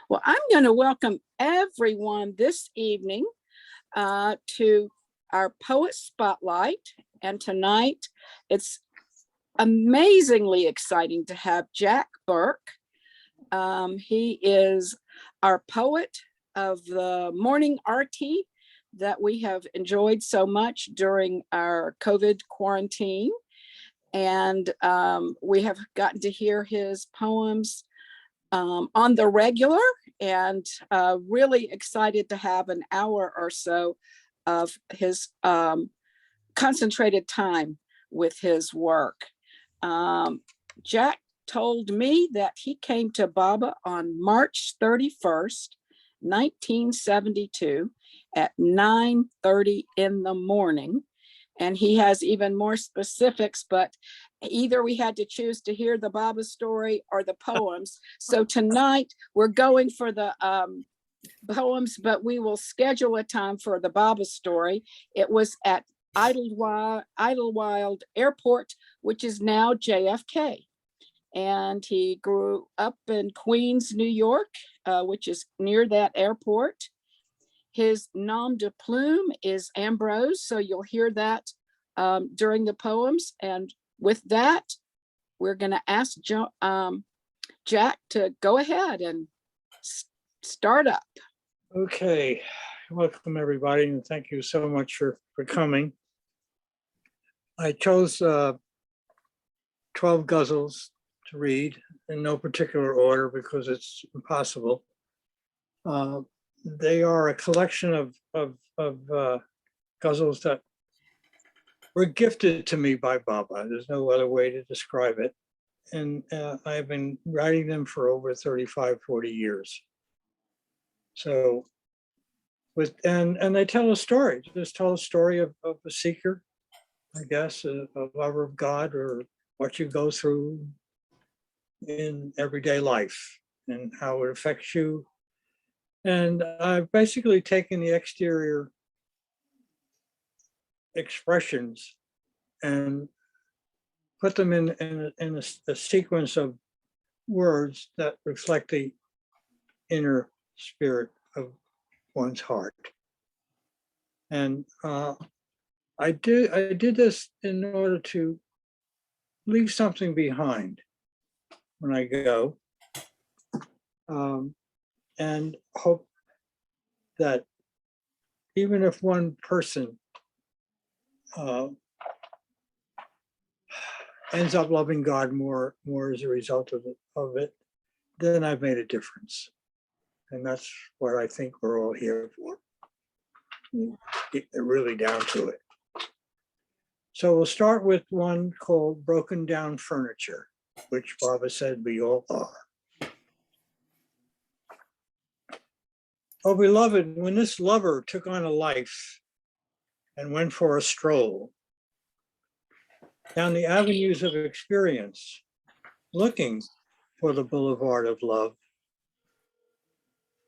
Well, I'm going to welcome everyone this evening to our Poet Spotlight. And tonight, it's amazingly exciting to have Jack Burke. He is our poet of the morning RT that we have enjoyed so much during our COVID quarantine. And we have gotten to hear his poems on the regular, and really excited to have an hour or so of his concentrated time with his work. Jack told me that he came to Baba on March 31st, 1972 at 9:30 in the morning. And he has even more specifics, but either we had to choose to hear the Baba story or the poems. So tonight we're going for the poems, but we will schedule a time for the Baba story. It was at Idlewild Airport, which is now JFK. And he grew up in Queens, New York, which is near that airport. His nom de plume is AMBrose, so you'll hear that during the poems. And with that, we're going to ask Jack to go ahead and start up. Okay, welcome everybody, and thank you so much for coming. I chose 12 ghazals to read in no particular order because it's impossible. They are a collection of ghazals that were gifted to me by Baba. There's no other way to describe it. And I've been writing them for over 35, 40 years. So, and they tell a story. Just tell a story of a seeker, I guess, a lover of God, or what you go through in everyday life and how it affects you. And I've basically taken the exterior expressions and put them in a sequence of words that reflect the inner spirit of one's heart. And I did this in order to leave something behind when I go. And hope that even if one person ends up loving God more as a result of it, then I've made a difference. And that's what I think we're all here for. Get really down to it. So we'll start with one called Broken Down Furniture, which Baba said we all are. Oh, beloved, when this lover took on a life and went for a stroll down the avenues of experience, looking for the boulevard of love,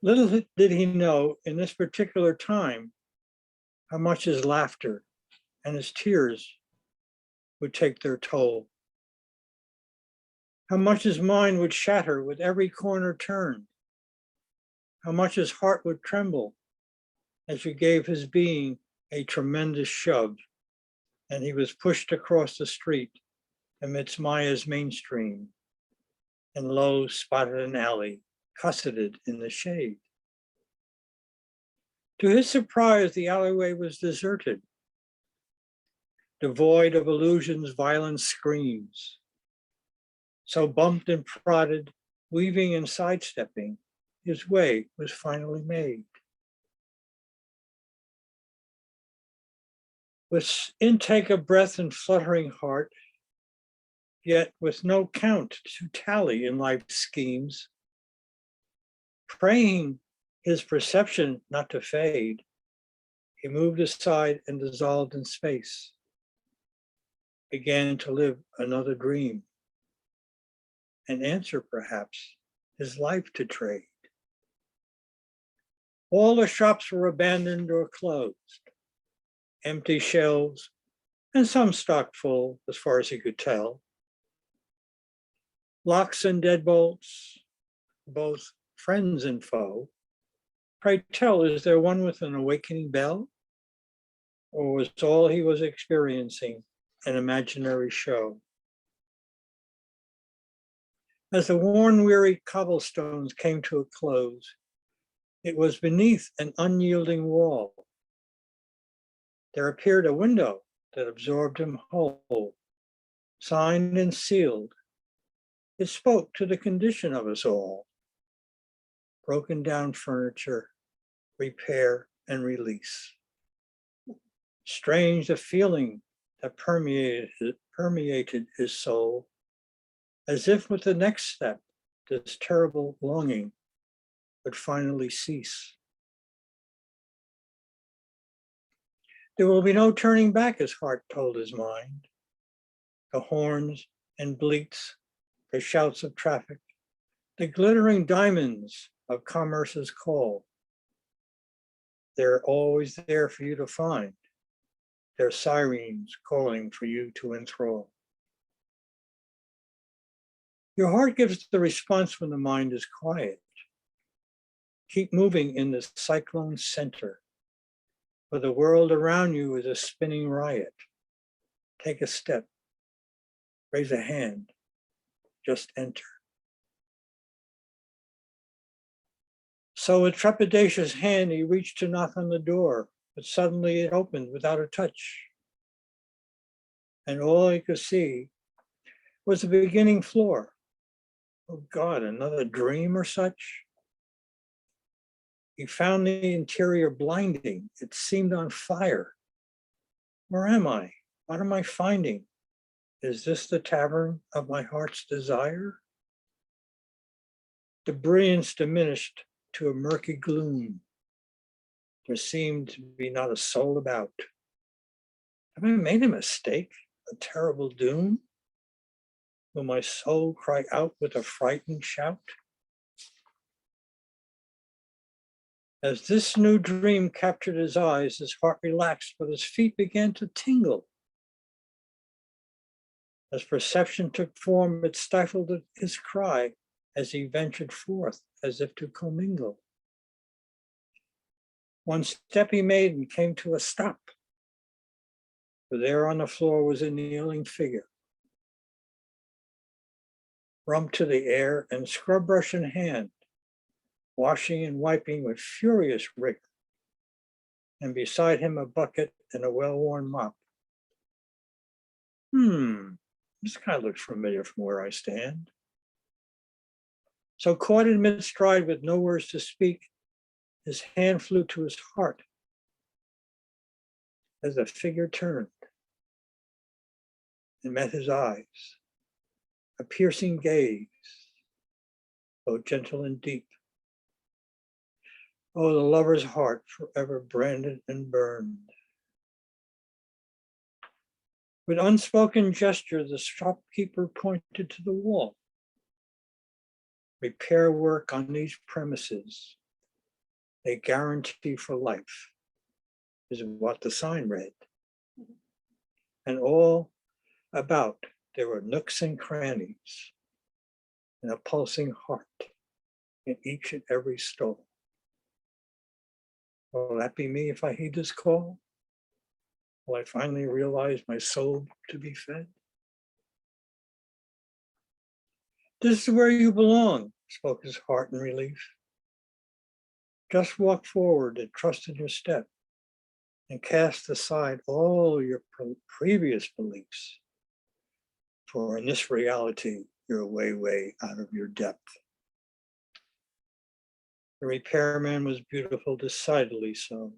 little did he know in this particular time how much his laughter and his tears would take their toll, how much his mind would shatter with every corner turned, how much his heart would tremble as you gave his being a tremendous shove and he was pushed across the street amidst Maya's mainstream and low spotted an alley, cosseted in the shade. To his surprise, the alleyway was deserted, devoid of illusions, violent screams. So bumped and prodded, weaving and sidestepping, his way was finally made. With intake of breath and fluttering heart, yet with no count to tally in life's schemes, praying his perception not to fade, he moved aside and dissolved in space, began to live another dream, and answer perhaps his life to trade. All the shops were abandoned or closed, empty shelves, and some stocked full as far as he could tell. Locks and deadbolts, both friends and foe. Pray tell, is there one with an awakening bell? Or was all he was experiencing an imaginary show? As the worn, weary cobblestones came to a close, it was beneath an unyielding wall. There appeared a window that absorbed him whole, signed and sealed. It spoke to the condition of us all. Broken down furniture, repair and release. Strange the feeling that permeated his soul, as if with the next step, this terrible longing would finally cease. There will be no turning back, his heart told his mind. The horns and bleats, the shouts of traffic, the glittering diamonds of commerce's call. They're always there for you to find. They're sirens calling for you to enthrall. Your heart gives the response when the mind is quiet. Keep moving in the cyclone center, for the world around you is a spinning riot. Take a step, raise a hand, just enter. So with trepidatious hand, he reached to knock on the door, but suddenly it opened without a touch. And all he could see was the beginning floor. Oh God, another dream or such? He found the interior blinding. It seemed on fire. Where am I? What am I finding? Is this the tavern of my heart's desire? The brilliance diminished to a murky gloom. There seemed to be not a soul about. Have I made a mistake? A terrible doom? Will my soul cry out with a frightened shout? As this new dream captured his eyes, his heart relaxed, but his feet began to tingle. As perception took form, it stifled his cry as he ventured forth, as if to commingle. One step he made and came to a stop, for there on the floor was a kneeling figure. Rump to the air and scrub brush in hand, washing and wiping with furious rigor, and beside him a bucket and a well-worn mop. This guy looks familiar from where I stand. So caught in mid-stride with no words to speak, his hand flew to his heart as the figure turned and met his eyes, a piercing gaze, both gentle and deep. Oh, the lover's heart forever branded and burned. With unspoken gesture, the shopkeeper pointed to the wall. Repair work on these premises, a guarantee for life, is what the sign read. And all about, there were nooks and crannies, and a pulsing heart in each and every stall. Will that be me if I heed this call? Will I finally realize my soul to be fed? This is where you belong, spoke his heart in relief. Just walk forward and trust in your step and cast aside all your previous beliefs. For in this reality, you're way out of your depth. The repairman was beautiful, decidedly so,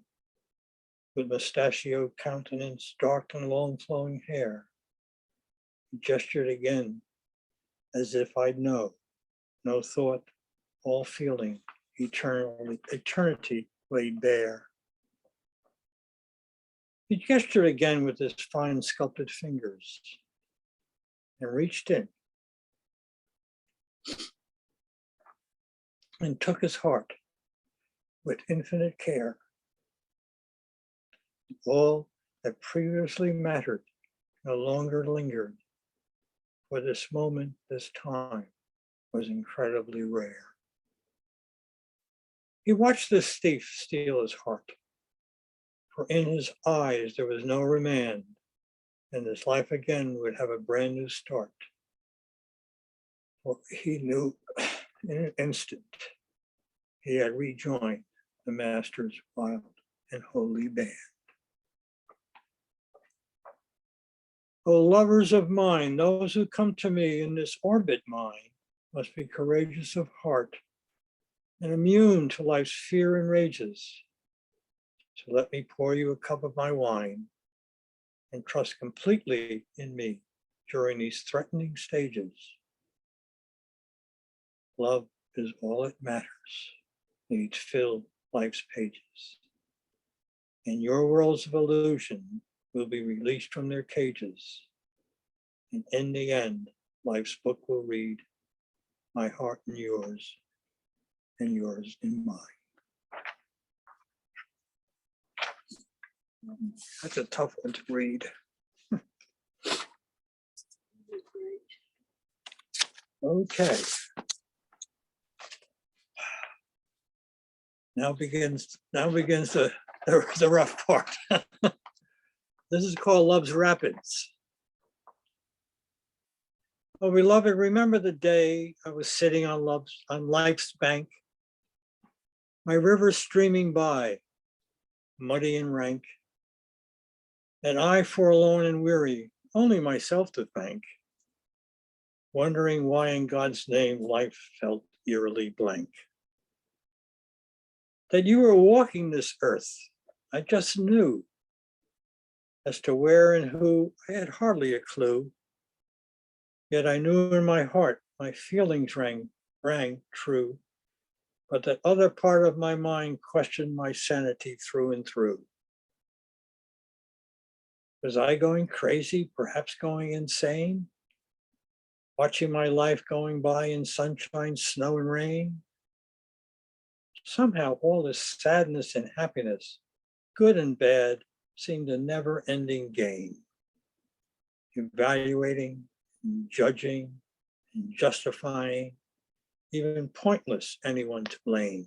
with mustachioed countenance, dark and long flowing hair. He gestured again, as if I'd know, no thought, all feeling, eternity laid bare. He gestured again with his fine sculpted fingers and reached in and took his heart with infinite care. All that previously mattered no longer lingered, for this moment, this time was incredibly rare. He watched this thief steal his heart, for in his eyes there was no remand, and his life again would have a brand new start. For he knew in an instant he had rejoined the master's wild and holy band. O lovers of mine, those who come to me in this orbit mine must be courageous of heart and immune to life's fear and rages. So let me pour you a cup of my wine and trust completely in me during these threatening stages. Love is all that matters, needs fill life's pages. And your worlds of illusion will be released from their cages. And in the end, life's book will read, my heart in yours, and yours in mine. That's a tough one to read. Okay. Now begins the rough part. This is called Love's Rapids. Oh, beloved, remember the day I was sitting on life's bank, my river streaming by, muddy and rank, and I forlorn and weary, only myself to thank, wondering why in God's name life felt eerily blank. That you were walking this earth, I just knew. As to where and who, I had hardly a clue. Yet I knew in my heart my feelings rang true, but that other part of my mind questioned my sanity through and through. Was I going crazy, perhaps going insane? Watching my life going by in sunshine, snow, and rain? Somehow all this sadness and happiness, good and bad, seemed a never-ending game. Evaluating, and judging, and justifying, even pointless anyone to blame.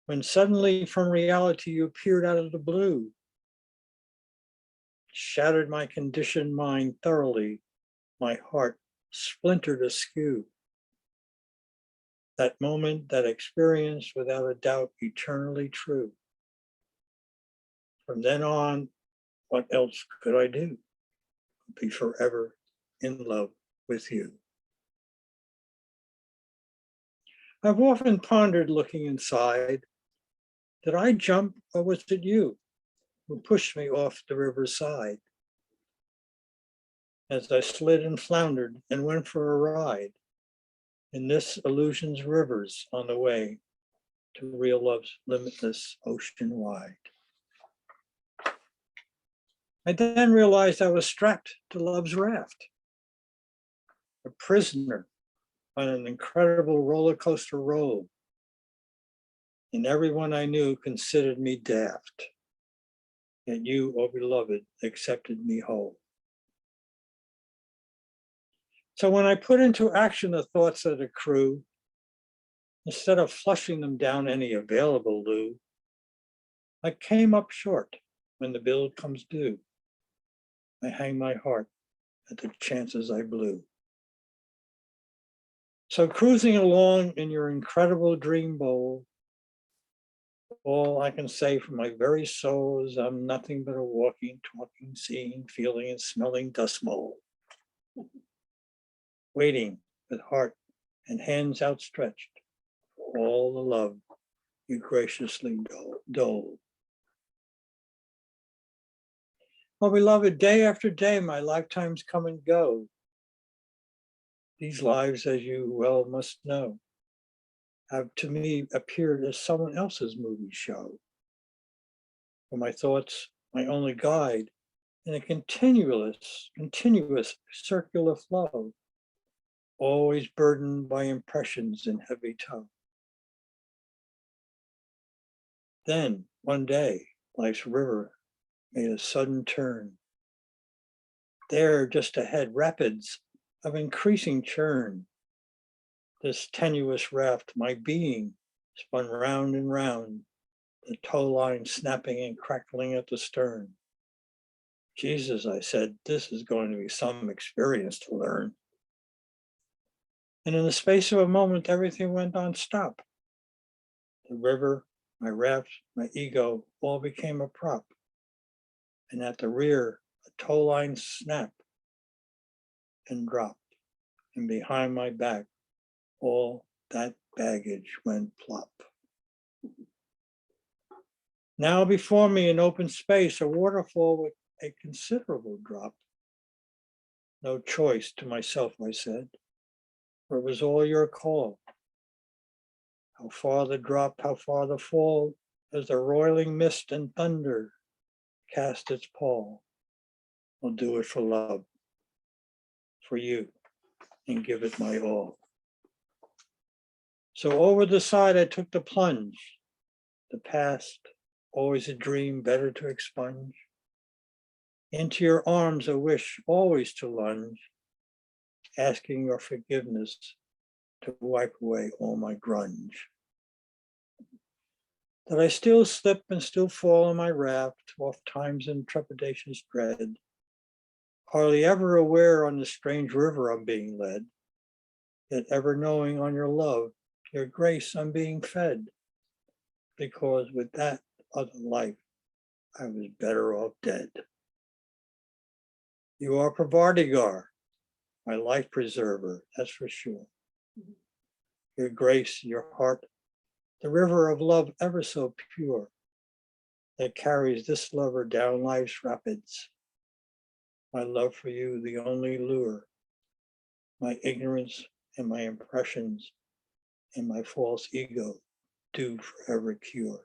When suddenly from reality you appeared out of the blue, shattered my conditioned mind thoroughly, my heart splintered askew. That moment, that experience, without a doubt, eternally true. From then on, what else could I do? Be forever in love with you. I've often pondered looking inside. Did I jump, or was it you who pushed me off the riverside? As I slid and floundered and went for a ride in this illusion's rivers on the way to real love's limitless ocean wide. I then realized I was strapped to love's raft, a prisoner on an incredible roller coaster roll, and everyone I knew considered me daft, yet you, oh beloved, accepted me whole. So when I put into action the thoughts that accrue, instead of flushing them down any available loo, I came up short when the bill comes due. I hang my heart at the chances I blew. So cruising along in your incredible dream bowl, all I can say from my very soul is I'm nothing but a walking, talking, seeing, feeling, and smelling dust mold. Waiting with heart and hands outstretched for all the love you graciously dole. Oh, beloved, day after day, my lifetimes come and go. These lives, as you well must know, have to me appeared as someone else's movie show. For my thoughts, my only guide, in a continuous circular flow, always burdened by impressions in heavy tow. Then, one day, life's river made a sudden turn. There, just ahead, rapids of increasing churn. This tenuous raft, my being, spun round and round, the tow line snapping and crackling at the stern. Jesus, I said, this is going to be some experience to learn. And in the space of a moment, everything went on stop. The river, my raft, my ego, all became a prop. And at the rear, a tow line snapped and dropped. And behind my back, all that baggage went plop. Now before me in open space, a waterfall with a considerable drop. No choice to myself, I said, for it was all your call. How far the drop, how far the fall, as the roiling mist and thunder cast its pall. I'll do it for love, for you, and give it my all. So over the side, I took the plunge. The past, always a dream, better to expunge. Into your arms, a wish always to lunge, asking your forgiveness to wipe away all my grunge. That I still slip and still fall in my raft, oft times in trepidation's dread, hardly ever aware on the strange river I'm being led, yet ever knowing on your love, your grace I'm being fed, because with that other life, I was better off dead. You are Pravartigar, my life preserver, that's for sure. Your grace, your heart, the river of love ever so pure, that carries this lover down life's rapids. My love for you, the only lure, my ignorance and my impressions and my false ego do forever cure.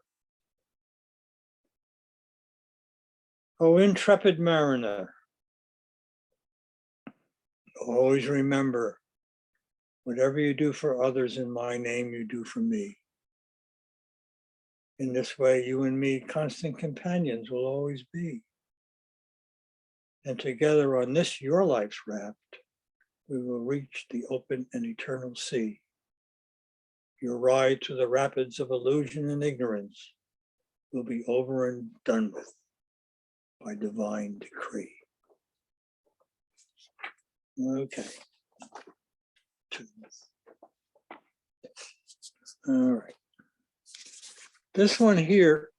Oh, intrepid mariner, always remember, whatever you do for others in my name, you do for me. In this way, you and me, constant companions, will always be. And together on this, your life's raft, we will reach the open and eternal sea. Your ride through the rapids of illusion and ignorance will be over and done with by divine decree. Okay. All right. This one here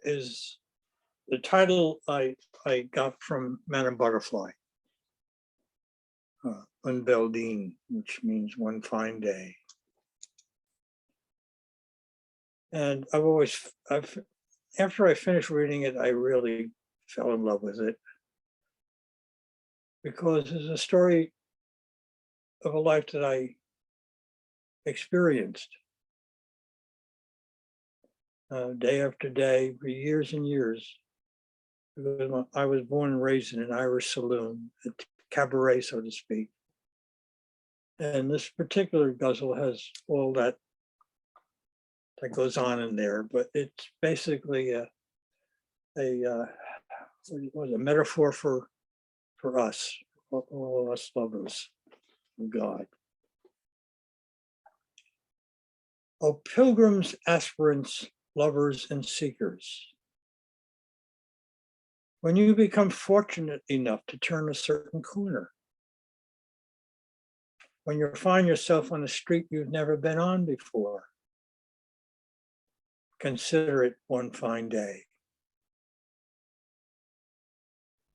is the title I got from Madame Butterfly, Un bel din, which means one fine day. And after I finished reading it, I really fell in love with it, because it's a story of a life that I experienced day after day for years and years. Because I was born and raised in an Irish saloon, a cabaret, so to speak. And this particular guzzle has all that goes on in there, but it's basically a metaphor for us, all us lovers of God. Oh, pilgrims, aspirants, lovers, and seekers. When you become fortunate enough to turn a certain corner, when you find yourself on a street you've never been on before, consider it one fine day.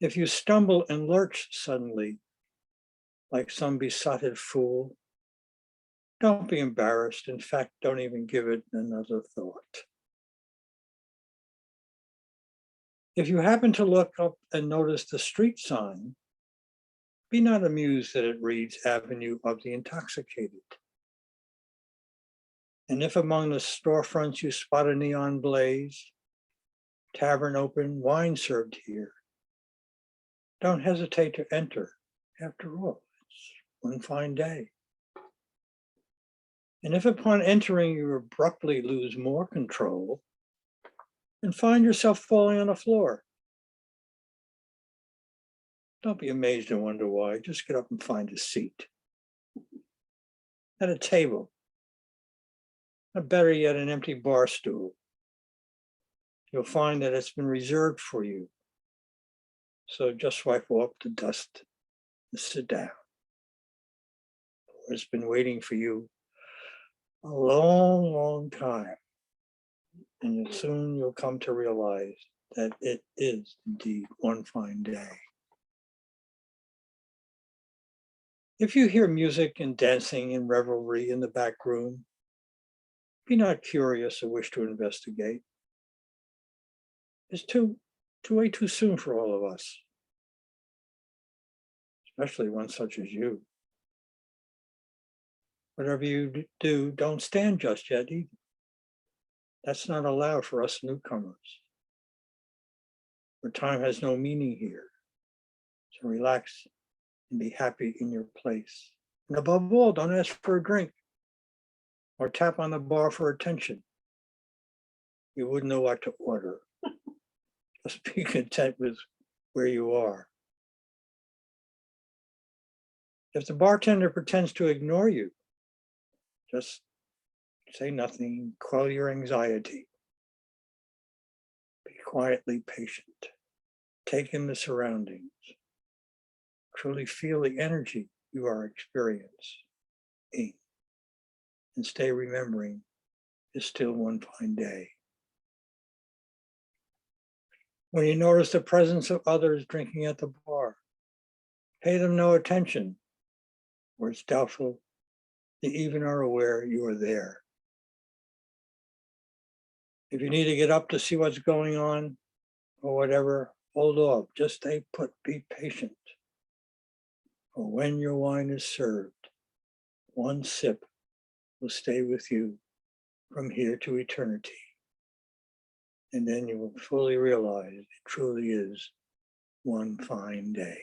If you stumble and lurch suddenly, like some besotted fool, don't be embarrassed. In fact, don't even give it another thought. If you happen to look up and notice the street sign, be not amused that it reads Avenue of the Intoxicated. And if among the storefronts you spot a neon blaze, tavern open, wine served here, don't hesitate to enter. After all, it's one fine day. And if upon entering you abruptly lose more control and find yourself falling on the floor, don't be amazed and wonder why. Just get up and find a seat at a table or better yet, an empty bar stool. You'll find that it's been reserved for you. So just wipe off the dust and sit down. It's been waiting for you a long, long time. And soon you'll come to realize that it is indeed one fine day. If you hear music and dancing and revelry in the back room, be not curious or wish to investigate. It's way too soon for all of us, especially one such as you. Whatever you do, don't stand just yet either. That's not allowed for us newcomers. For time has no meaning here. So relax and be happy in your place. And above all, don't ask for a drink or tap on the bar for attention. You wouldn't know what to order. Just be content with where you are. If the bartender pretends to ignore you, just say nothing, quell your anxiety. Be quietly patient. Take in the surroundings. Truly feel the energy you are experiencing. And stay remembering it's still one fine day. When you notice the presence of others drinking at the bar, pay them no attention, or it's doubtful they even are aware you are there. If you need to get up to see what's going on or whatever, hold off, just stay put, be patient. For when your wine is served, one sip will stay with you from here to eternity. And then you will fully realize it truly is one fine day.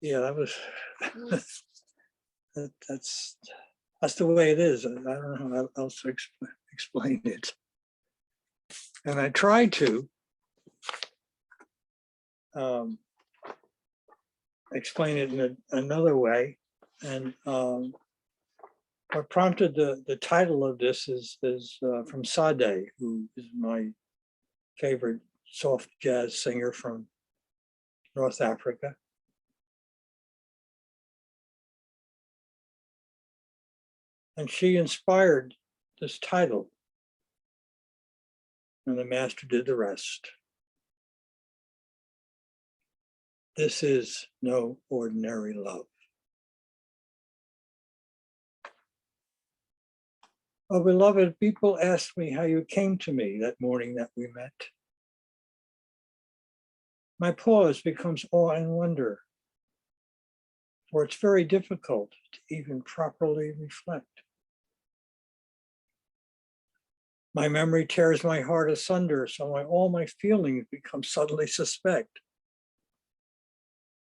Yeah, that was, that's the way it is. I don't know how else to explain it. And I tried to explain it in another way. And what prompted the title of this is from Sade, who is my favorite soft jazz singer from North Africa. And she inspired this title, and the master did the rest. This is no ordinary love. Oh, beloved, people asked me how you came to me that morning that we met. My pause becomes awe and wonder, for it's very difficult to even properly reflect. My memory tears my heart asunder, so all my feelings become suddenly suspect.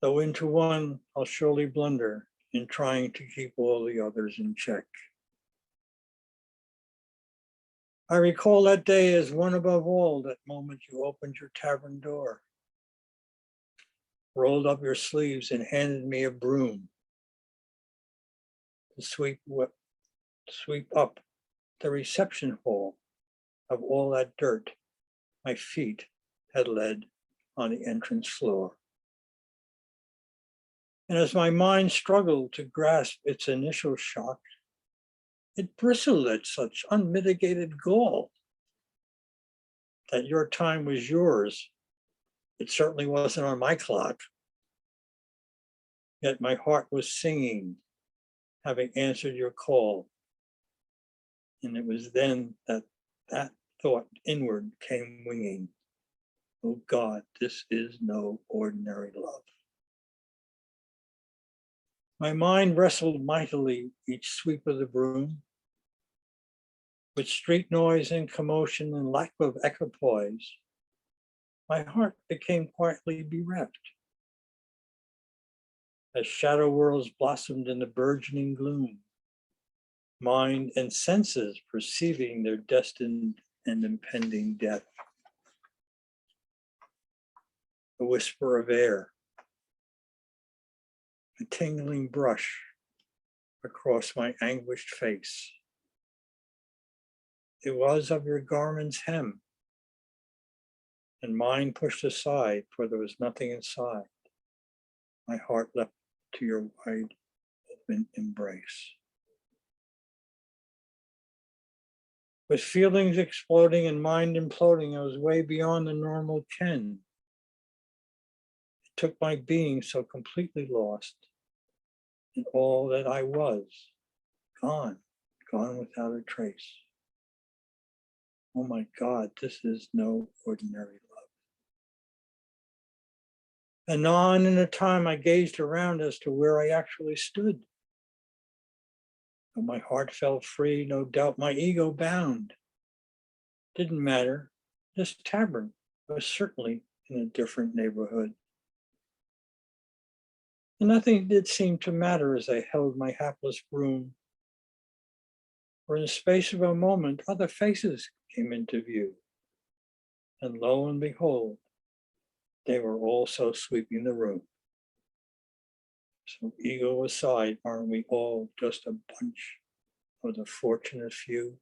Though into one I'll surely blunder in trying to keep all the others in check. I recall that day as one above all, that moment you opened your tavern door, rolled up your sleeves and handed me a broom to sweep up the reception hall of all that dirt my feet had led on the entrance floor. And as my mind struggled to grasp its initial shock, it bristled at such unmitigated gall. That your time was yours. It certainly wasn't on my clock. Yet my heart was singing, having answered your call. And it was then that thought inward came winging. Oh God, this is no ordinary love. My mind wrestled mightily each sweep of the broom. With street noise and commotion and lack of equipoise, my heart became quietly bereft. As shadow worlds blossomed in the burgeoning gloom, mind and senses perceiving their destined and impending death. A whisper of air, a tingling brush across my anguished face. It was of your garment's hem, and mine pushed aside, for there was nothing inside. My heart leapt to your wide open embrace. With feelings exploding and mind imploding, I was way beyond the normal ken. It took my being so completely lost in all that I was, gone without a trace. Oh my God, this is no ordinary love. Anon in a time I gazed around as to where I actually stood. Though my heart felt free, no doubt my ego bound. Didn't matter, this tavern was certainly in a different neighborhood. And nothing did seem to matter as I held my hapless groom. For in the space of a moment, other faces came into view. And lo and behold, they were also sweeping the room. So ego aside, aren't we all just a bunch of the fortunate few?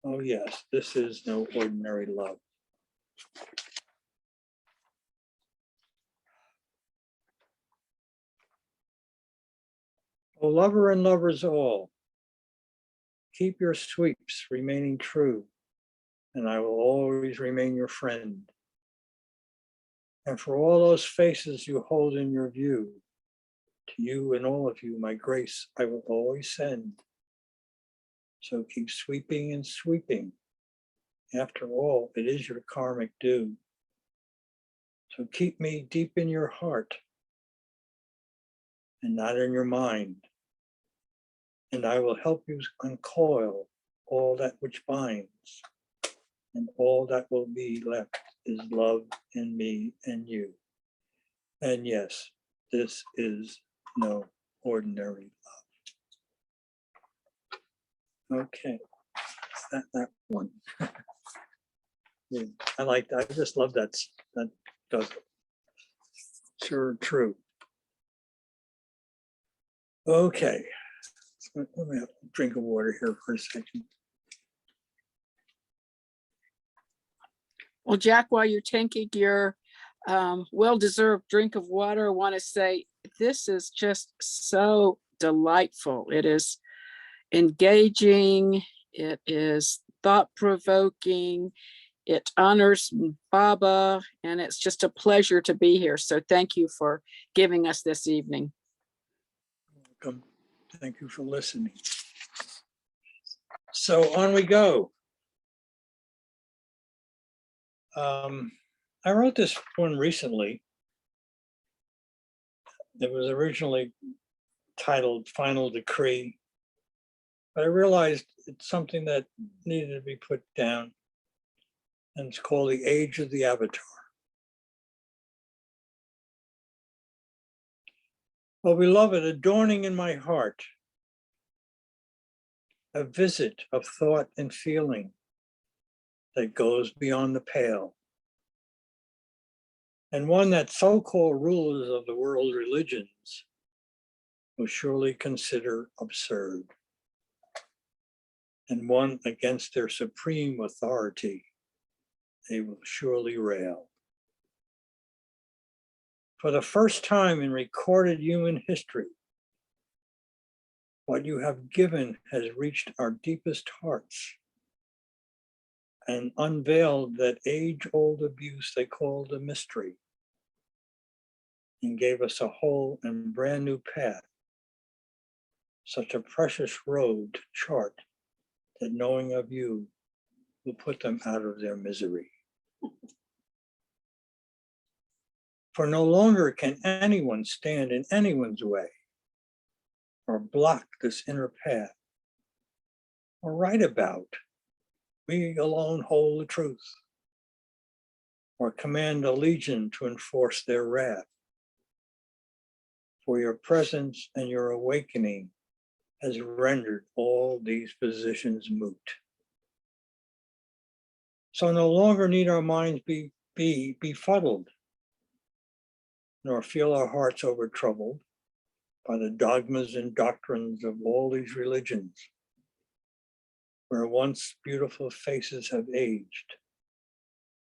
Oh yes, this is no ordinary love. O lover and lovers all, keep your sweeps remaining true, and I will always remain your friend. And for all those faces you hold in your view, to you and all of you, my grace I will always send. So keep sweeping and sweeping. After all, it is your karmic due. So keep me deep in your heart and not in your mind. And I will help you uncoil all that which binds. And all that will be left is love in me and you. And yes, this is no ordinary love. Okay, that one. Yeah, I like that. I just love that. That does it. Sure, true. Okay, let me have a drink of water here for a second. Well, Jack, while you're taking your well-deserved drink of water, I want to say this is just so delightful. It is engaging. It is thought-provoking. It honors Baba, and it's just a pleasure to be here. So thank you for giving us this evening. Welcome. Thank you for listening. So on we go. I wrote this one recently. It was originally titled Final Decree, but I realized it's something that needed to be put down, and it's called The Age of the Avatar. Well, beloved, adorning in my heart, a visit of thought and feeling that goes beyond the pale, and one that so-called rulers of the world's religions will surely consider absurd, and one against their supreme authority they will surely rail. For the first time in recorded human history, what you have given has reached our deepest hearts and unveiled that age-old abuse they called a mystery, and gave us a whole and brand new path, such a precious road to chart that knowing of you will put them out of their misery. For no longer can anyone stand in anyone's way or block this inner path or write about, we alone hold the truth, or command a legion to enforce their wrath. For your presence and your awakening has rendered all these positions moot. So no longer need our minds be befuddled, nor feel our hearts over troubled by the dogmas and doctrines of all these religions, where once beautiful faces have aged,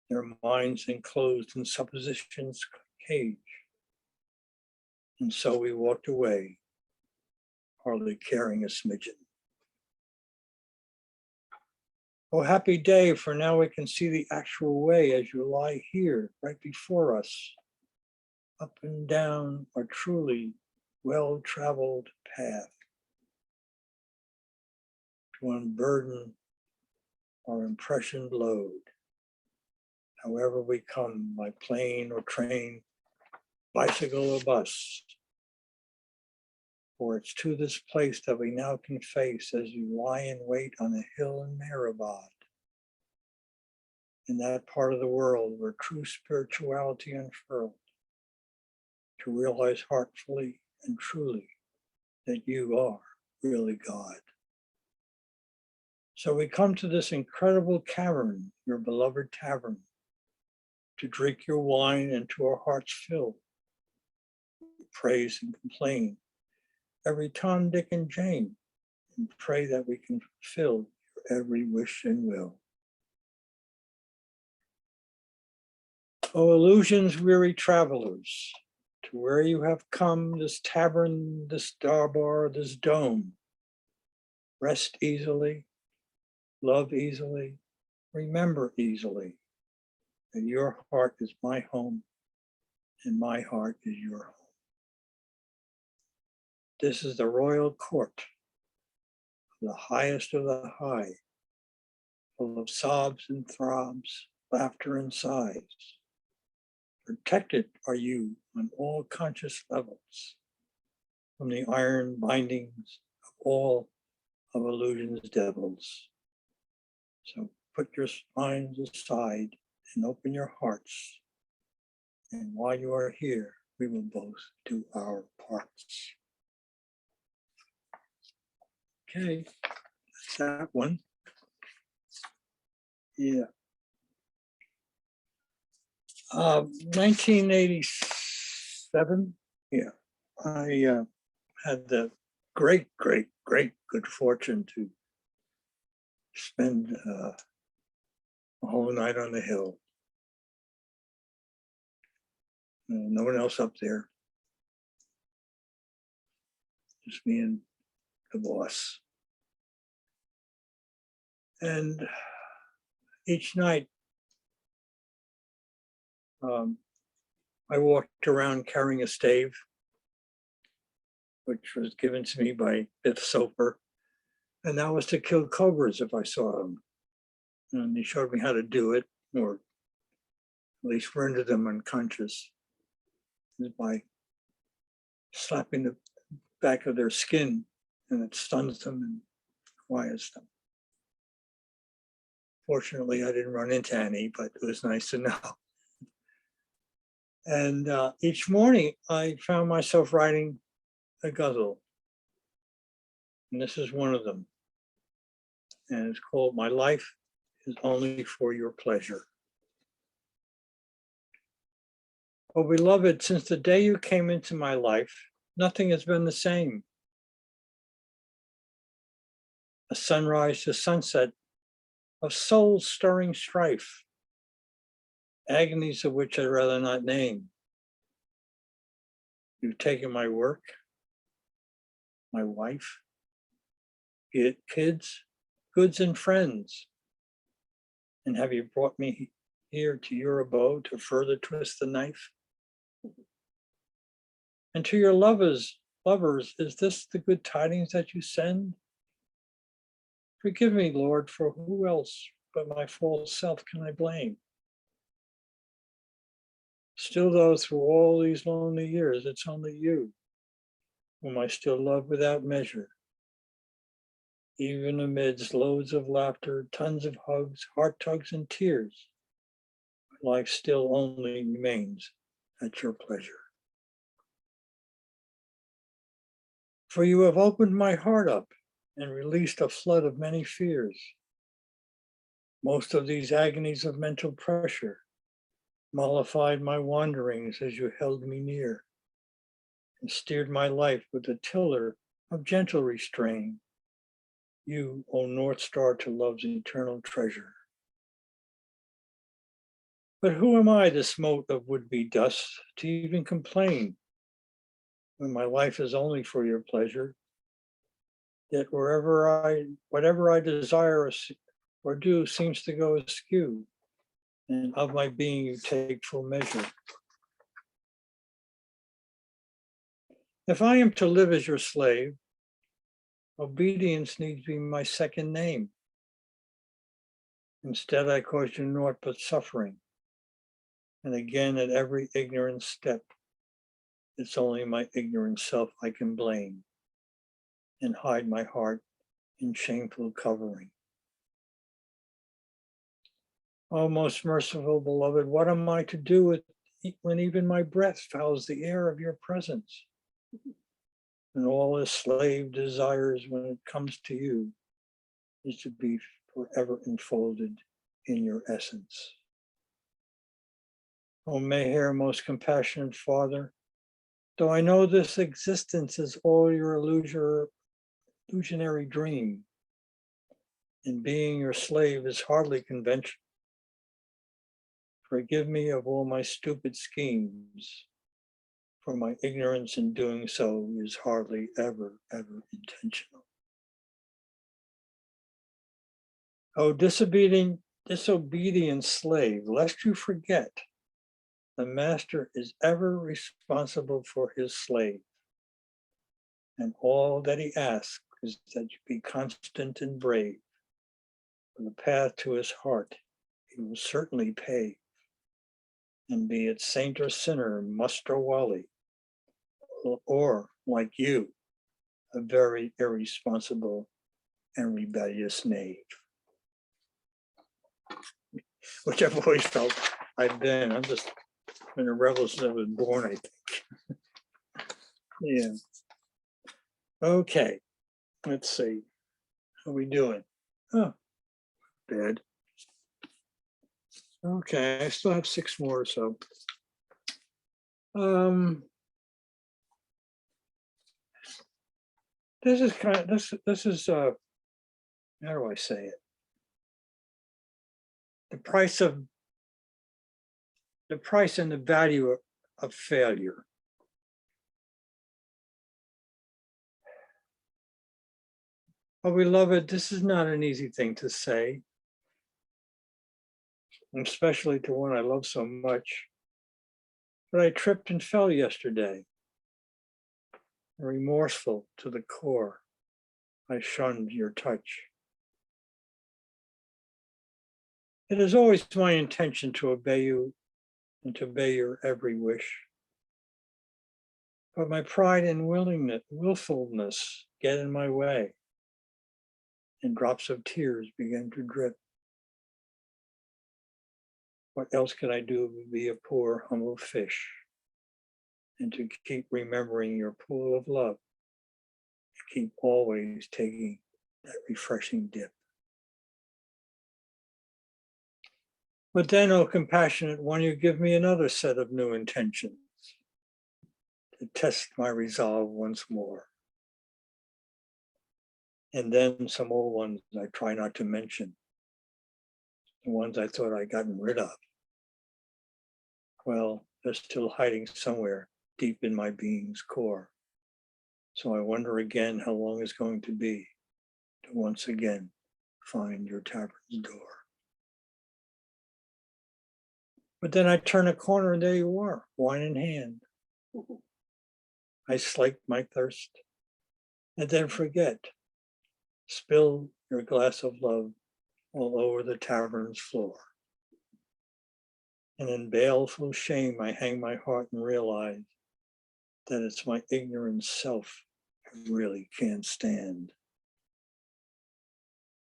their minds enclosed in suppositions cage. And so we walked away, hardly caring a smidgen. Oh, happy day, for now we can see the actual way as you lie here right before us, up and down a truly well-traveled path to unburden our impressioned load, however we come, by plane or train, bicycle or bus. For it's to this place that we now can face as you lie in wait on a hill in Mehrabad, in that part of the world where true spirituality unfurled, to realize heartfully and truly that you are really God. So we come to this incredible cavern, your beloved tavern, to drink your wine and to our hearts fill, praise and complain every Tom, Dick, and Jane, and pray that we can fulfill your every wish and will. O illusions, weary travelers, to where you have come, this tavern, this darbar, this dome, rest easily, love easily, remember easily that your heart is my home and my heart is your home. This is the royal court of the highest of the high, full of sobs and throbs, laughter and sighs. Protected are you on all conscious levels from the iron bindings of all of illusion's devils. So put your minds aside and open your hearts. And while you are here, we will both do our parts. Okay, that's that one. Yeah. 1987, yeah, I had the great good fortune to spend a whole night on the hill. No one else up there, just me and the boss. And each night, I walked around carrying a stave, which was given to me by Biff Soper. And that was to kill cobras if I saw them. And he showed me how to do it, or at least render them unconscious, is by slapping the back of their skin, and it stuns them and quiets them. Fortunately, I didn't run into any, but it was nice to know. And each morning I found myself writing a ghazal. And this is one of them. And it's called My Life is Only for Your Pleasure. Oh, beloved, since the day you came into my life, nothing has been the same. A sunrise to sunset of soul-stirring strife, agonies of which I'd rather not name. You've taken my work, my wife, kids, goods, and friends, and have you brought me here to your abode to further twist the knife? And to your lovers, is this the good tidings that you send? Forgive me, Lord, for who else but my false self can I blame? Still, though, through all these lonely years, it's only you whom I still love without measure. Even amidst loads of laughter, tons of hugs, heart tugs, and tears, life still only remains at your pleasure. For you have opened my heart up and released a flood of many fears. Most of these agonies of mental pressure mollified my wanderings as you held me near. and steered my life with a tiller of gentle restraint. You, O North Star to love's eternal treasure. But who am I, this mote of would-be dust, to even complain when my life is only for your pleasure? Yet whatever I desire or do seems to go askew, and of my being you take full measure. If I am to live as your slave, obedience needs be my second name. Instead, I cause you naught but suffering. And again, at every ignorant step, it's only my ignorant self I can blame and hide my heart in shameful covering. Oh, most merciful beloved, what am I to do when even my breath fouls the air of your presence? And all a slave desires when it comes to you is to be forever enfolded in your essence. O Meher, most compassionate Father, though I know this existence is all your illusionary dream, and being your slave is hardly conventional. Forgive me of all my stupid schemes, for my ignorance in doing so is hardly ever intentional. O disobedient slave, lest you forget, the master is ever responsible for his slave. And all that he asks is that you be constant and brave. For the path to his heart, he will certainly pave. And be it saint or sinner, must or wally, or like you, a very irresponsible and rebellious knave. Which I've always felt I've been. I'm just been a rebel since I was born, I think. Yeah. Okay. Let's see. How are we doing? Oh, bad. Okay, I still have 6 more or so. This is how do I say it? The price and the value of failure. Oh, beloved, this is not an easy thing to say, especially to one I love so much. But I tripped and fell yesterday. Remorseful to the core, I shunned your touch. It is always my intention to obey you and to obey your every wish. But my pride and willfulness get in my way, and drops of tears begin to drip. What else can I do but be a poor, humble fish, and to keep remembering your pool of love, keep always taking that refreshing dip. But then, O compassionate one, you give me another set of new intentions to test my resolve once more. And then some old ones I try not to mention, the ones I thought I'd gotten rid of. Well, they're still hiding somewhere deep in my being's core. So I wonder again how long it's going to be to once again find your tavern's door. But then I turn a corner and there you are, wine in hand. I slake my thirst and then forget, spill your glass of love all over the tavern's floor. And in baleful shame, I hang my heart and realize that it's my ignorant self who really can't stand.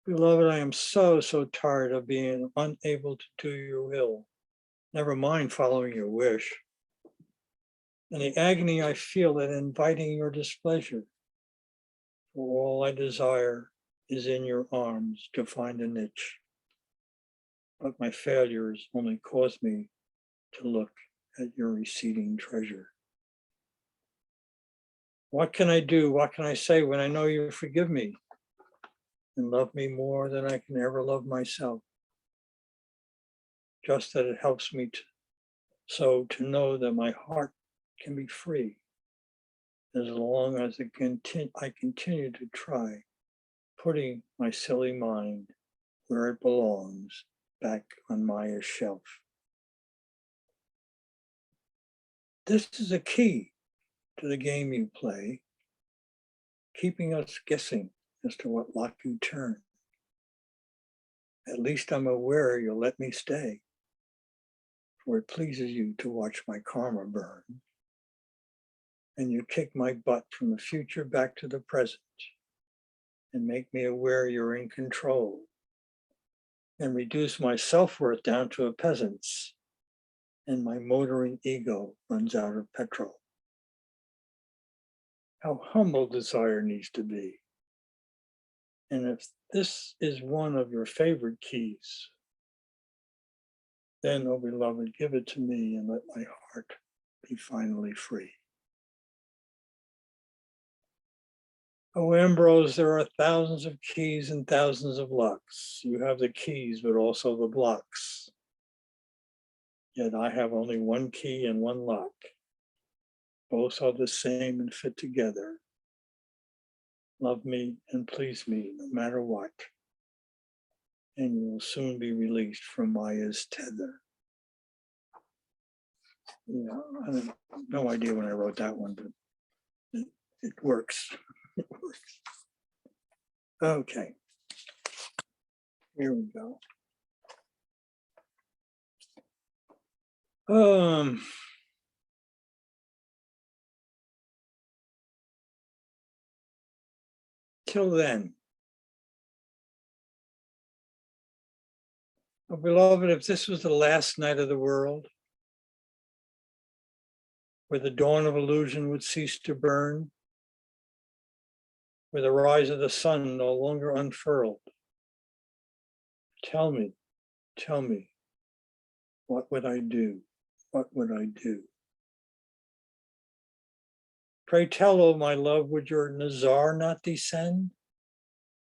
Beloved, I am so tired of being unable to do your will. Never mind following your wish. And the agony I feel at inviting your displeasure. For all I desire is in your arms to find a niche. But my failures only cause me to look at your receding treasure. What can I do? What can I say when I know you forgive me and love me more than I can ever love myself? Just that it helps me to know that my heart can be free as long as I continue to try putting my silly mind where it belongs, back on Maya's shelf. This is a key to the game you play, keeping us guessing as to what lock you turn. At least I'm aware you'll let me stay, for it pleases you to watch my karma burn. And you kick my butt from the future back to the present and make me aware you're in control and reduce my self-worth down to a peasant's, and my motoring ego runs out of petrol. How humble desire needs to be. And if this is one of your favorite keys, then, oh beloved, give it to me and let my heart be finally free. Oh, AMBrose, there are thousands of keys and thousands of locks. You have the keys, but also the blocks. Yet I have only one key and one lock. Both are the same and fit together. Love me and please me no matter what. And you will soon be released from Maya's tether. Yeah, I have no idea when I wrote that one, but it works. It works. Okay. Here we go. Till then, oh, beloved, if this was the last night of the world, where the dawn of illusion would cease to burn, where the rise of the sun no longer unfurled, tell me, what would I do? What would I do? Pray tell, oh my love, would your Nazar not descend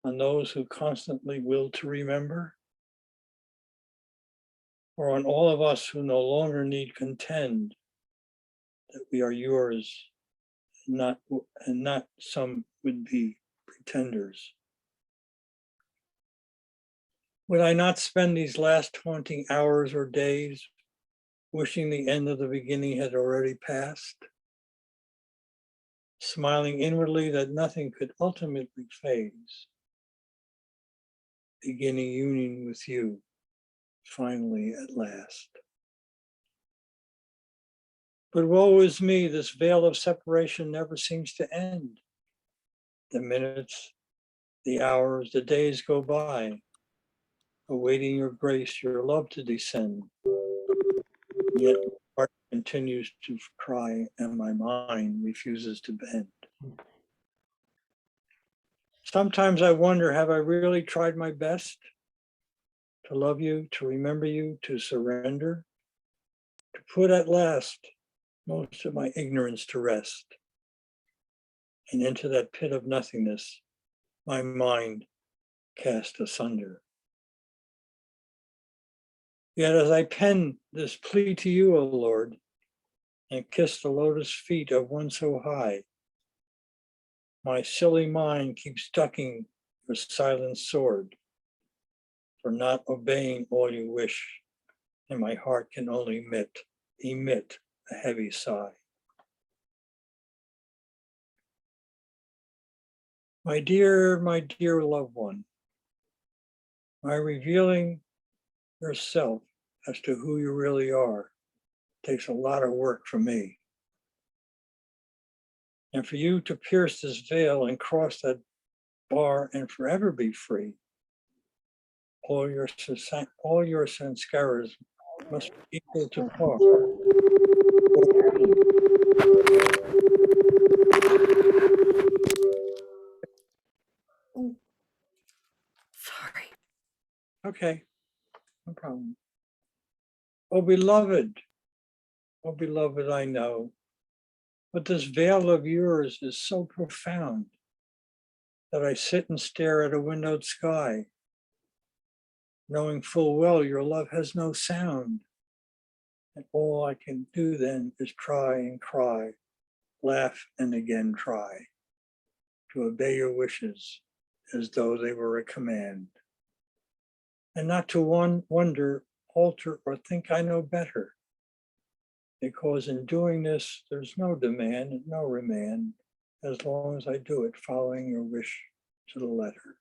on those who constantly will to remember? Or on all of us who no longer need contend that we are yours and not some would-be pretenders? Would I not spend these last haunting hours or days wishing the end of the beginning had already passed? Smiling inwardly that nothing could ultimately phase, beginning union with you, finally at last. But woe is me, this veil of separation never seems to end. The minutes, the hours, the days go by, awaiting your grace, your love to descend. Yet my heart continues to cry and my mind refuses to bend. Sometimes I wonder, have I really tried my best to love you, to remember you, to surrender, to put at last most of my ignorance to rest, and into that pit of nothingness, my mind cast asunder. Yet as I pen this plea to you, O Lord, and kiss the lotus feet of one so high, my silly mind keeps ducking your silent sword for not obeying all you wish, and my heart can only emit a heavy sigh. My dear loved one, my revealing yourself as to who you really are takes a lot of work from me. And for you to pierce this veil and cross that bar and forever be free, all your sanskaras must be equal to par. Sorry. Okay, no problem. Oh beloved, I know But this veil of yours is so profound that I sit and stare at a windowed sky, knowing full well your love has no sound. And all I can do then is try and cry, laugh and again try, to obey your wishes as though they were a command. And not to wonder, alter, or think I know better, because in doing this, there's no demand and no remand, as long as I do it following your wish to the letter.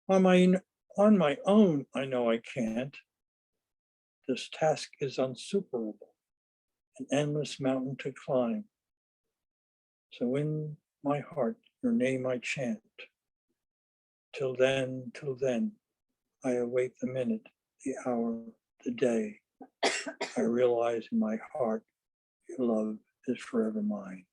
On my own, I know I can't. This task is unsuperable, an endless mountain to climb. So in my heart, your name I chant. Till then, I await the minute, the hour, the day. I realize in my heart, your love is forever mine.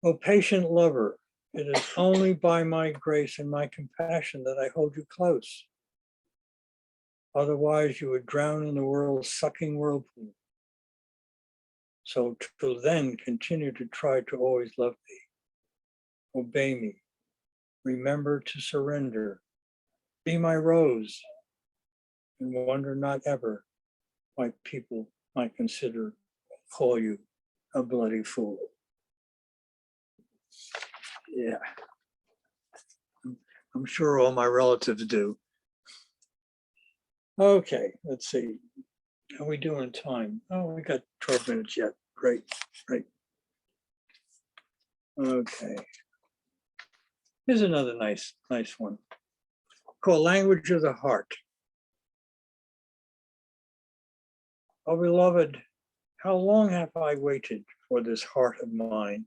O patient lover, it is only by my grace and my compassion that I hold you close. Otherwise, you would drown in the world's sucking whirlpool. So till then, continue to try to always love me. Obey me. Remember to surrender. Be my rose. And wonder not ever why people might consider, call you a bloody fool. Yeah. I'm sure all my relatives do. Okay, let's see. How are we doing time? Oh, we got 12 minutes yet. Great. Okay. Here's another nice one. Called Language of the Heart. Oh, beloved, how long have I waited for this heart of mine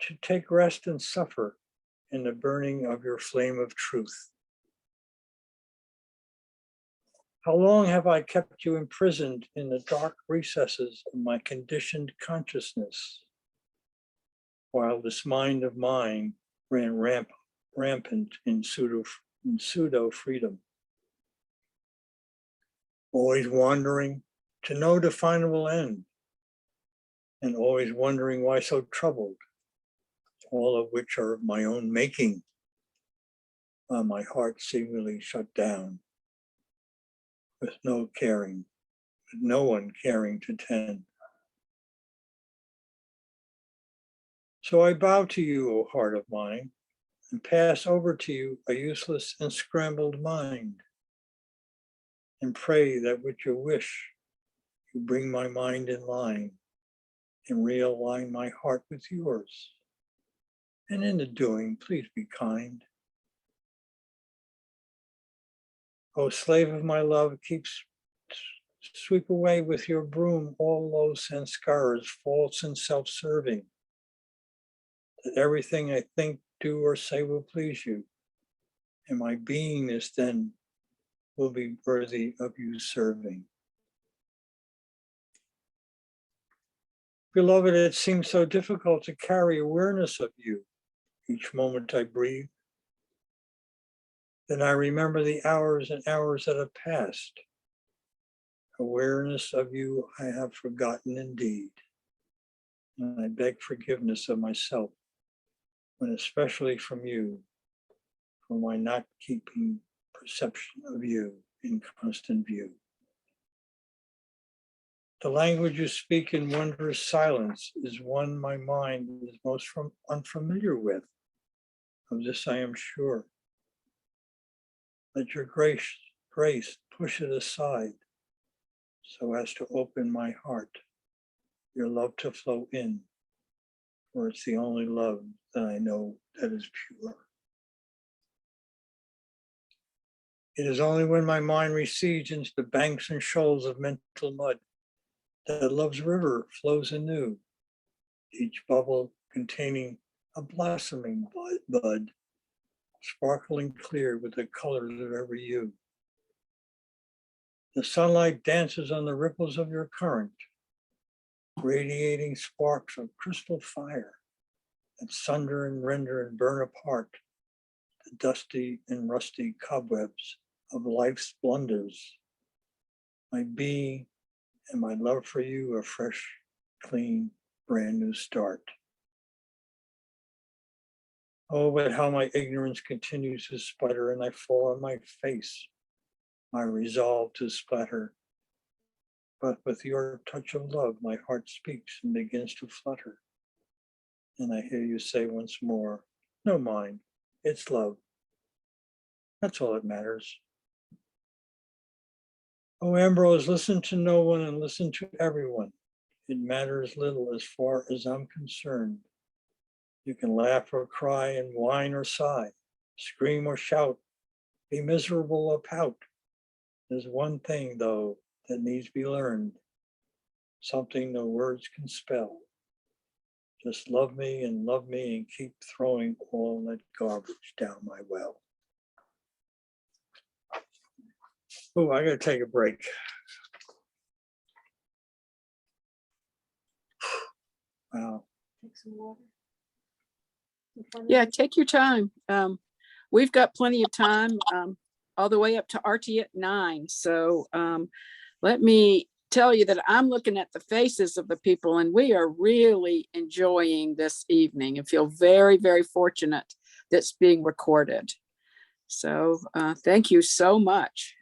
to take rest and suffer in the burning of your flame of truth? How long have I kept you imprisoned in the dark recesses of my conditioned consciousness, while this mind of mine ran rampant in pseudo freedom, always wandering to no definable end, and always wondering why so troubled, all of which are of my own making, while my heart seemingly shut down, with no one caring to tend. So I bow to you, O heart of mine, and pass over to you a useless and scrambled mind, and pray that with your wish, you bring my mind in line and realign my heart with yours. And in the doing, please be kind. O slave of my love, sweep away with your broom all low sanskaras, false and self-serving, that everything I think, do, or say will please you, and my beingness then will be worthy of you serving. Beloved, it seems so difficult to carry awareness of you each moment I breathe. Then I remember the hours and hours that have passed. Awareness of you I have forgotten indeed. And I beg forgiveness of myself, when especially from you, for my not keeping perception of you in constant view. The language you speak in wondrous silence is one my mind is most unfamiliar with. Of this I am sure. Let your grace push it aside, so as to open my heart, your love to flow in, for it's the only love that I know that is pure. It is only when my mind recedes into the banks and shoals of mental mud that love's river flows anew, each bubble containing a blossoming bud, sparkling clear with the colors of every hue. The sunlight dances on the ripples of your current, radiating sparks of crystal fire that sunder and render and burn apart the dusty and rusty cobwebs of life's blunders. My being and my love for you a fresh, clean, brand new start. Oh, but how my ignorance continues to sputter and I fall on my face, my resolve to splatter. But with your touch of love, my heart speaks and begins to flutter. And I hear you say once more, no mind, it's love. That's all that matters. Oh, AMBrose, listen to no one and listen to everyone. It matters little as far as I'm concerned. You can laugh or cry and whine or sigh, scream or shout, be miserable or pout. There's one thing, though, that needs to be learned, something no words can spell. Just love me and keep throwing all that garbage down my well. Oh, I gotta take a break. Wow. Take some water. Yeah, take your time. We've got plenty of time, all the way up to RT at 9. So let me tell you that I'm looking at the faces of the people and we are really enjoying this evening and feel very, very fortunate that's being recorded. So thank you so much.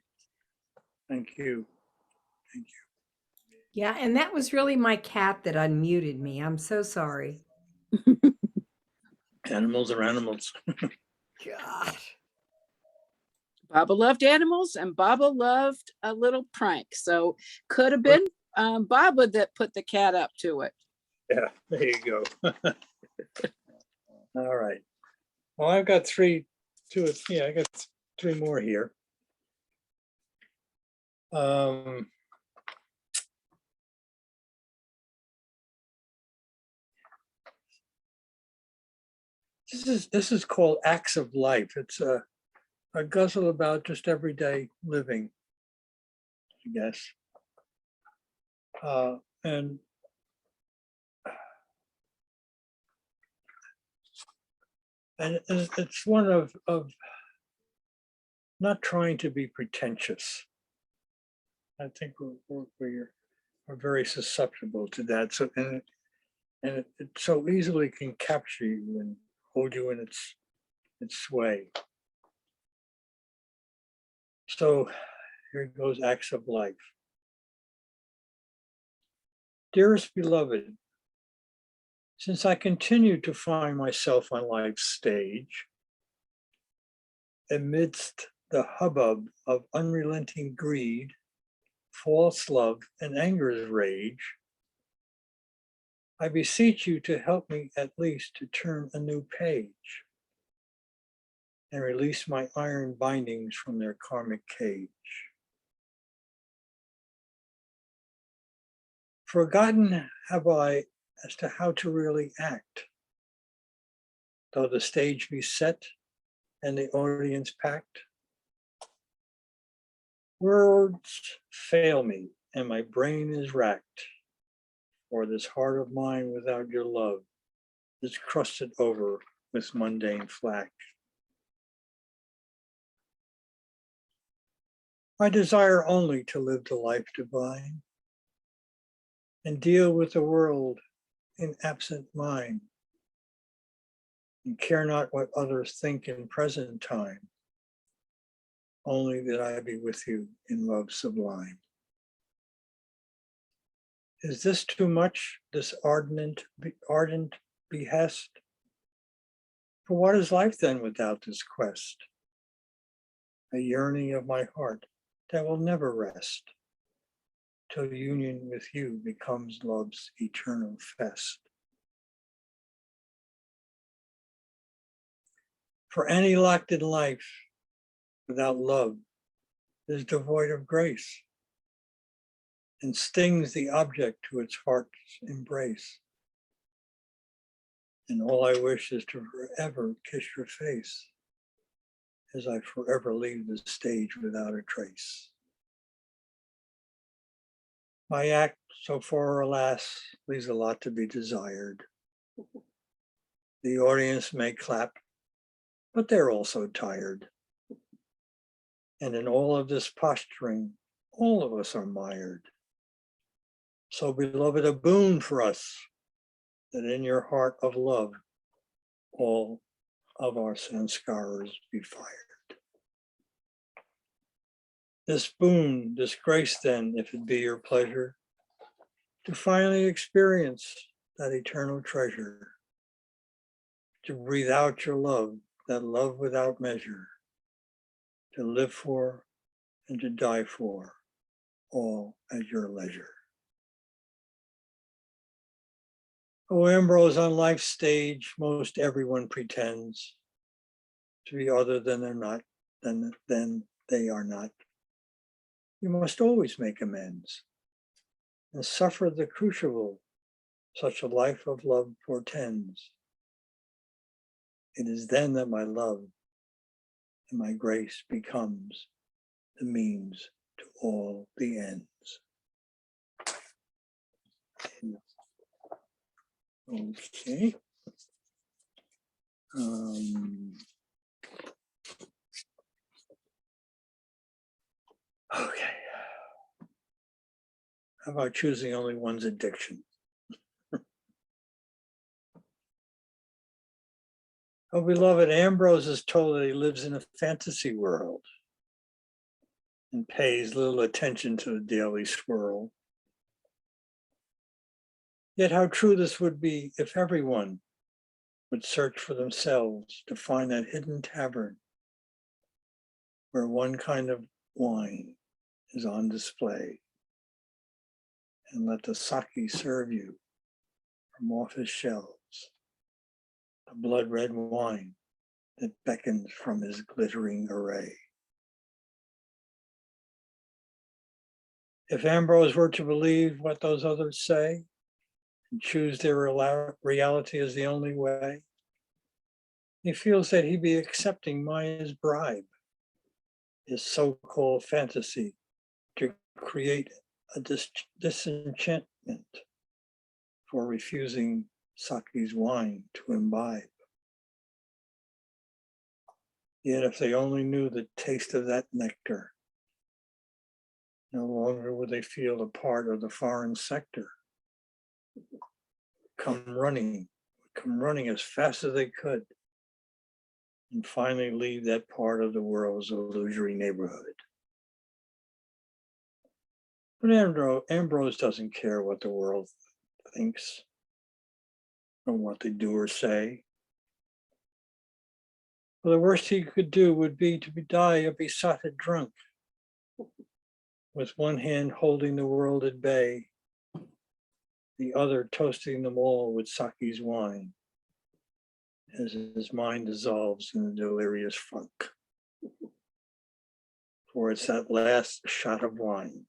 Thank you. Thank you. Yeah, and that was really my cat that unmuted me. I'm so sorry. Animals are animals. God. Baba loved animals and Baba loved a little prank. So could have been Baba that put the cat up to it. Yeah, there you go. All right. Well, I've got I got three more here. This is called Acts of Life. It's a guzzle about just everyday living, I guess. And it's one of not trying to be pretentious. I think we're very susceptible to that. So and it so easily can capture you and hold you in its sway. So here goes Acts of Life. Dearest beloved, since I continue to find myself on life's stage, amidst the hubbub of unrelenting greed, false love, and anger's rage, I beseech you to help me at least to turn a new page and release my iron bindings from their karmic cage. Forgotten have I as to how to really act, though the stage be set and the audience packed. Words fail me and my brain is racked, for this heart of mine without your love is crusted over with mundane flack. I desire only to live the life divine and deal with the world in absent mind and care not what others think in present time, only that I be with you in love sublime. Is this too much, this ardent behest? For what is life then without this quest? A yearning of my heart that will never rest till union with you becomes love's eternal fest. For any locked in life without love is devoid of grace and stings the object to its heart's embrace. And all I wish is to forever kiss your face as I forever leave the stage without a trace. My act so far, alas, leaves a lot to be desired. The audience may clap, but they're also tired. And in all of this posturing, all of us are mired. So beloved, a boon for us, that in your heart of love, all of our sanskaras be fired. This boon, this grace then, if it be your pleasure, to finally experience that eternal treasure, to breathe out your love, that love without measure, to live for and to die for, all at your leisure. Oh, AMBrose, on life's stage, most everyone pretends to be other than they're not, than they are not. You must always make amends and suffer the crucible such a life of love portends. It is then that my love and my grace becomes the means to all the ends. Okay. Okay. How about choosing only one's addiction? Oh, beloved, AMBrose is told that he lives in a fantasy world and pays little attention to the daily swirl. Yet how true this would be if everyone would search for themselves to find that hidden tavern where one kind of wine is on display, and let the sake serve you from off his shelves, the blood red wine that beckons from his glittering array. If AMBrose were to believe what those others say and choose their reality as the only way, he feels that he'd be accepting Maya's bribe, his so-called fantasy to create a disenchantment for refusing sake's wine to imbibe. Yet if they only knew the taste of that nectar, no longer would they feel a part of the foreign sector. Come running as fast as they could, and finally leave that part of the world's illusory neighborhood. But AMBrose doesn't care what the world thinks or what they do or say. Well, the worst he could do would be to die a besotted drunk, with one hand holding the world at bay, the other toasting them all with sake's wine, as his mind dissolves in the delirious funk. For it's that last shot of wine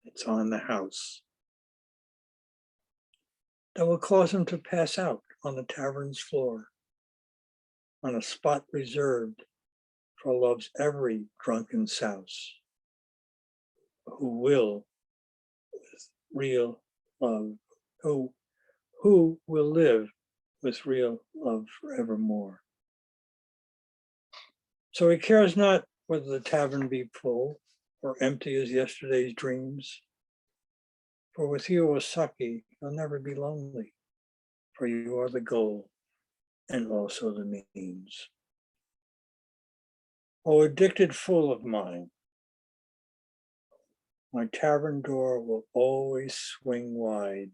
that's on the house that will cause him to pass out on the tavern's floor, on a spot reserved for love's every drunken souse, who will, with real love, who will live with real love forevermore. So he cares not whether the tavern be full or empty as yesterday's dreams. For with you, O sake, you'll never be lonely, for you are the goal and also the means. O addicted fool of mine, my tavern door will always swing wide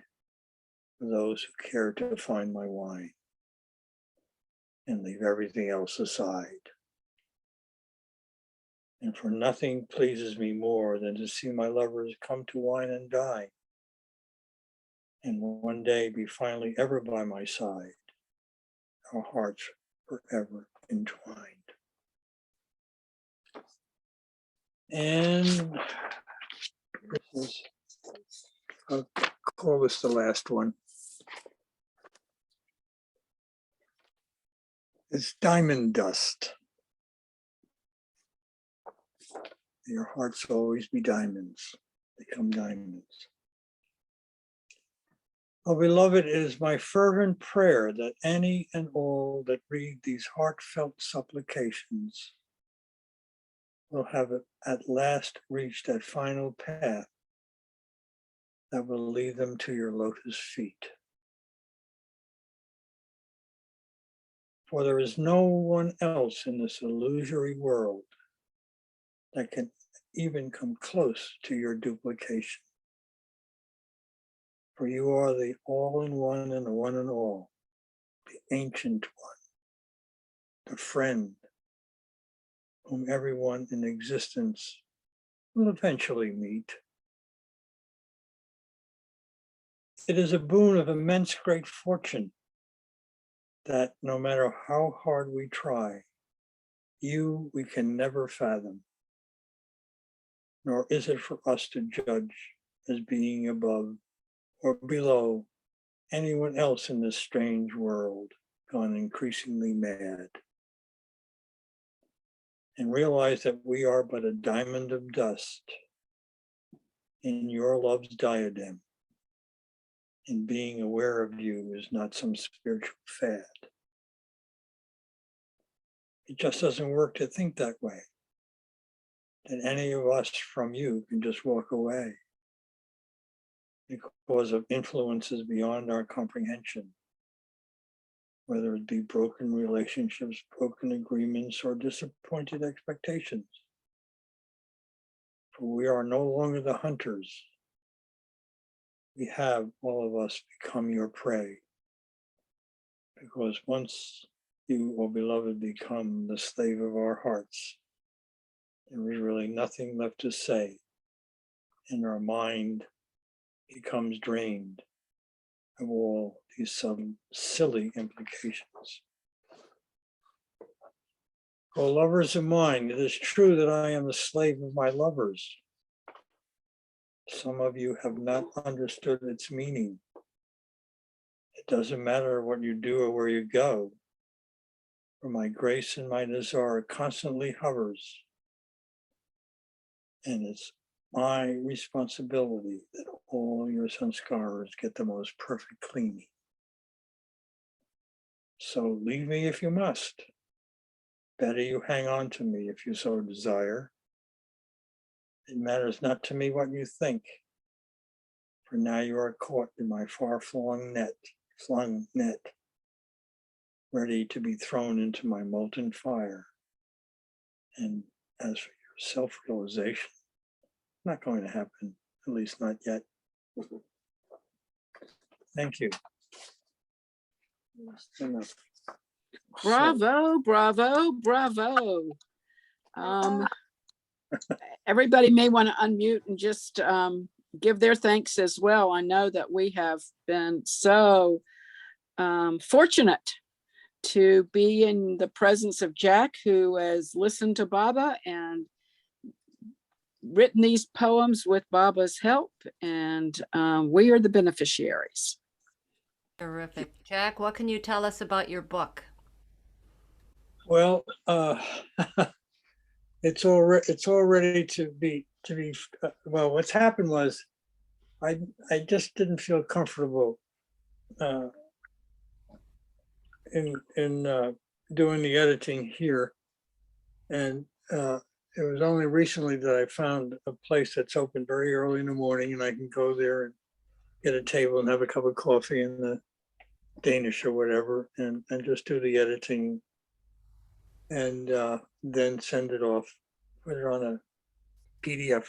for those who care to find my wine and leave everything else aside. And for nothing pleases me more than to see my lovers come to wine and die, and one day be finally ever by my side, our hearts forever entwined. And this is, I'll call this the last one. It's diamond dust. Your hearts will always be diamonds, become diamonds. Oh, beloved, it is my fervent prayer that any and all that read these heartfelt supplications will have at last reached that final path that will lead them to your lotus feet. For there is no one else in this illusory world that can even come close to your duplication. For you are the all-in-one and the one and all, the ancient one, the friend whom everyone in existence will eventually meet. It is a boon of immense great fortune that no matter how hard we try, we can never fathom, nor is it for us to judge as being above or below anyone else in this strange world gone increasingly mad. And realize that we are but a diamond of dust in your love's diadem. And being aware of you is not some spiritual fad. It just doesn't work to think that way, that any of us from you can just walk away because of influences beyond our comprehension, whether it be broken relationships, broken agreements, or disappointed expectations. For we are no longer the hunters. We have, all of us, become your prey. Because once you, O beloved, become the slave of our hearts, there is really nothing left to say, and our mind becomes drained of all these some silly implications. O lovers of mine, it is true that I am the slave of my lovers. Some of you have not understood its meaning. It doesn't matter what you do or where you go, for my grace and my desire constantly hovers. And it's my responsibility that all your sanskaras get the most perfect cleaning. So leave me if you must. Better you hang on to me if you so desire. It matters not to me what you think, for now you are caught in my far-flung net, ready to be thrown into my molten fire. And as for your self-realization, not going to happen, at least not yet. Thank you. Enough. Bravo, bravo, bravo. Everybody may want to unmute and just give their thanks as well. I know that we have been so fortunate to be in the presence of Jack, who has listened to Baba and written these poems with Baba's help, and we are the beneficiaries. Terrific. Jack, what can you tell us about your book? Well, it's all ready to be. Well, what's happened was, I just didn't feel comfortable in doing the editing here, and it was only recently that I found a place that's open very early in the morning, and I can go there and get a table and have a cup of coffee in the Danish or whatever, and just do the editing, and then send it off, put it on a PDF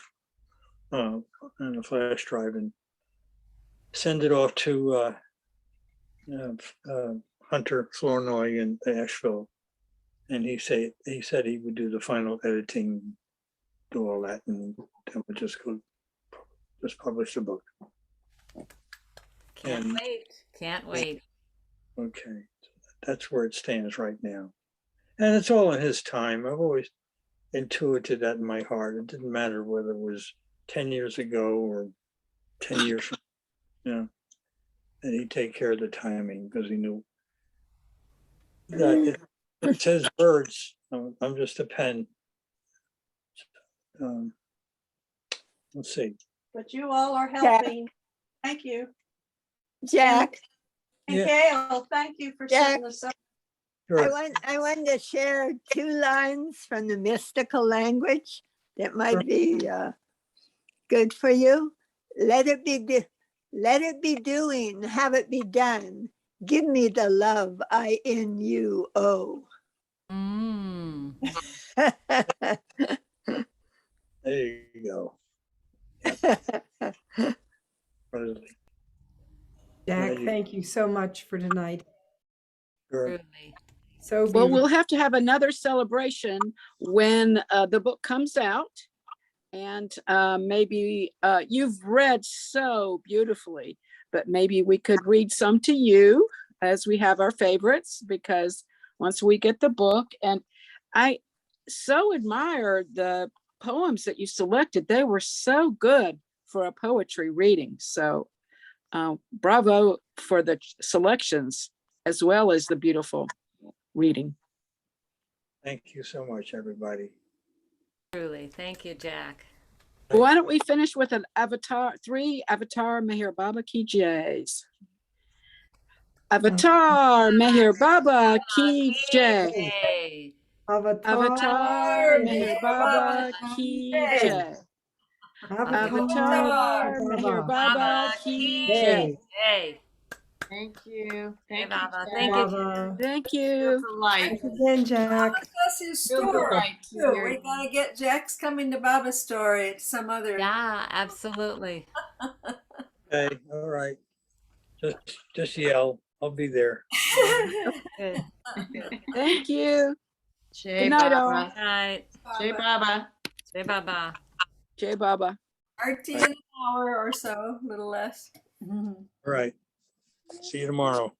on a flash drive, and send it off to Hunter Flournoy in Asheville. And he said he would do the final editing, do all that, and then we'll just publish the book. Can't wait. Can't wait. Okay, that's where it stands right now. And it's all in his time. I've always intuited that in my heart. It didn't matter whether it was 10 years ago or 10 years from now. And he'd take care of the timing because he knew that it's his words. I'm just a pen. Let's see. But you all are helping. Thank you. Jack, And Yeah. Gail, thank you for setting this up. Sure. I want to share 2 lines from the mystical language that might be good for you. Let it be doing, have it be done. Give me the love I in you owe. Mm. There you go. Rosalie. Jack, Ready. thank you so much for tonight. Sure. Truly. So Well, we'll beautiful. have to have another celebration when the book comes out. And maybe you've read so beautifully, but maybe we could read some to you as we have our favorites, because once we get the book, and I so admire the poems that you selected. They were so good for a poetry reading. So bravo for the selections as well as the beautiful reading. Thank you so much, everybody. Truly. Thank you, Jack. Why don't we finish with an Avatar, 3 Avatar Meher Baba Ki Jays. Avatar Meher Baba Ki Jay. Yay. Avatar Meher Baba Ki Jay. Avatar Meher Baba Ki Jay. Yay. Thank you. Hey, Thank you. Baba. Jack. Thank you. Baba. Thank you. Delight. Thanks again, Jack. That's his Real story. delight to too. hear We you. gotta get Jack's coming to Baba story at some other. Yeah, absolutely. Okay, all right. Just yell. I'll be there. Good. Thank you. Jay Good night, all. Baba. All right. Jay Baba. Say Baba. Jay Baba. RT in an hour or so, a little less. All right. See you tomorrow.